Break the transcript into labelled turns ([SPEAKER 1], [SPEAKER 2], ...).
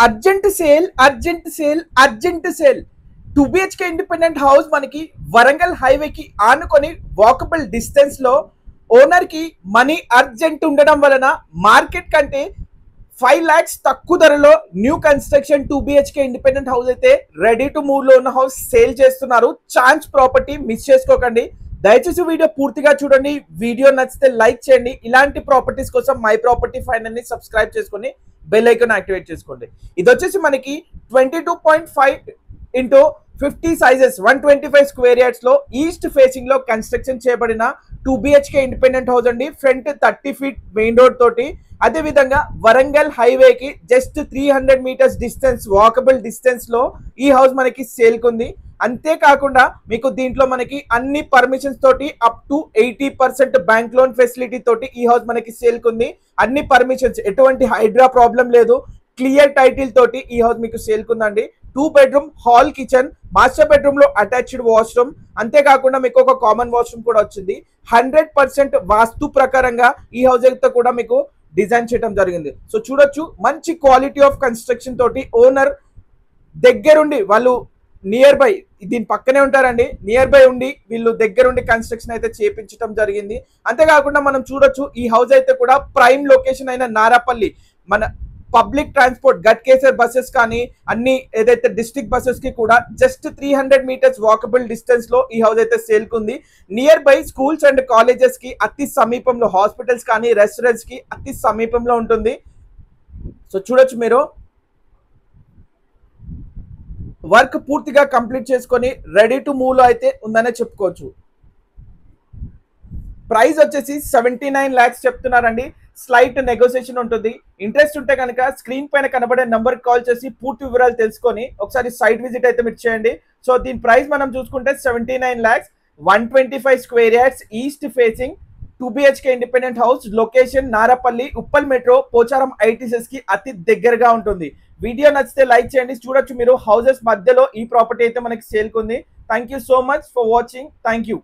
[SPEAKER 1] Urgent sale 2 BHK independent house మనకి Warangal highway కి ఆనుకొని వాకబుల్ డిస్టెన్స్ లో ఓనర్ కి మనీ అర్జెంట్ ఉండడం వలన మార్కెట్ కంటే 5 lakhs తక్కువ ధరలో new construction 2 BHK independent house అయితే రెడీ టు మూవ్ లో ఉన్న హౌస్ సేల్ చేస్తున్నారు. ఛాన్స్ ప్రాపర్టీ మిస్ చేసుకోకండి. దయచేసి వీడియో పూర్తిగా చూడండి. వీడియో నచ్చితే లైక్ చేయండి. ఇలాంటి ప్రాపర్టీస్ కోసం మై ప్రాపర్టీ ఫైండర్ ని సబ్స్క్రైబ్ చేసుకొని బెల్ ఐకాన్ యాక్టివేట్ చేసుకోండి. ఇది వచ్చేసి మనకి 22.5 into 50 సైజెస్ 125 స్క్వేర్ యార్డ్స్ లో ఈస్ట్ ఫేసింగ్ లో కన్స్ట్రక్షన్ చేయబడిన 2 BHK ఇండిపెండెంట్ హౌస్ అండి. ఫ్రంట్ 30 feet మెయిన్ రోడ్ తోటి, అదే విధంగా వరంగల్ హైవే కి just 300 meters distance walkable distance లో ఈ హౌస్ మనకి సేల్ కుంది. అంతేకాకుండా మీకు దీంట్లో మనకి అన్ని పర్మిషన్స్ తోటి up to 80% bank loan facility తోటి ఈ హౌస్ మనకి సేల్ కుంది. అన్ని పర్మిషన్స్, ఎటువంటి హైడ్రా ప్రాబ్లం లేదు, క్లియర్ టైటిల్ తోటి ఈ హౌస్ మీకు సేల్ కుందండి. 2 bedroom hall kitchen, master bedroom లో అటాచ్డ్ వాష్రూమ్, అంతేకాకుండా మీకు ఒక కామన్ వాష్రూమ్ కూడా వచ్చింది. 100% వాస్తు ప్రకారంగా ఈ హౌస్ అయితే కూడా మీకు డిజైన్ చేయడం జరిగింది. సో చూడొచ్చు, మంచి క్వాలిటీ ఆఫ్ కన్స్ట్రక్షన్ తోటి ఓనర్ దగ్గరుండి, వాళ్ళు నియర్ బై దీని పక్కనే ఉంటారండి, నియర్ బై ఉండి వీళ్ళు దగ్గరుండి కన్స్ట్రక్షన్ అయితే చేపించడం జరిగింది. అంతేకాకుండా మనం చూడొచ్చు, ఈ హౌస్ అయితే కూడా ప్రైమ్ లొకేషన్ అయిన నారాపల్లి, మన పబ్లిక్ ట్రాన్స్పోర్ట్ గట్కేసర్ బస్సెస్ కానీ అన్ని ఏదైతే డిస్ట్రిక్ట్ బస్సెస్ కి కూడా జస్ట్ 300 meters వాకబుల్ డిస్టెన్స్ లో ఈ హౌస్ అయితే సేల్ కుంది. Nearby schools and colleges కి అతి సమీపంలో, హాస్పిటల్స్ కానీ రెస్టారెంట్స్ కి అతి సమీపంలో ఉంటుంది. సో చూడొచ్చు, మీరు వర్క్ పూర్తిగా కంప్లీట్ చేసుకొని రెడీ టు మూవ్ లో అయితే ఉందనే చెప్పుకోవచ్చు. ప్రైస్ వచ్చేసి 79 lakhs చెప్తున్నారండి. స్లైట్ నెగోసియేషన్ ఉంటుంది. ఇంట్రెస్ట్ ఉంటే కనుక స్క్రీన్ పైన కనబడే నంబర్ కాల్ చేసి పూర్తి వివరాలు తెలుసుకొని ఒకసారి సైట్ విజిట్ అయితే మీరు చేయండి. సో దీని ప్రైస్ మనం చూసుకుంటే 79 lakhs, 125 square yards, east facing 2 BHK independent house, location Narapalli, Uppal metro, Pocharam ITCS కి అతి దగ్గరగా ఉంటుంది. వీడియో నచ్చితే లైక్ చేయండి. చూడొచ్చు మీరు, హౌసెస్ మధ్యలో ఈ ప్రాపర్టీ అయితే మనకి సేల్ కుంది. Thank you so much for watching. Thank you.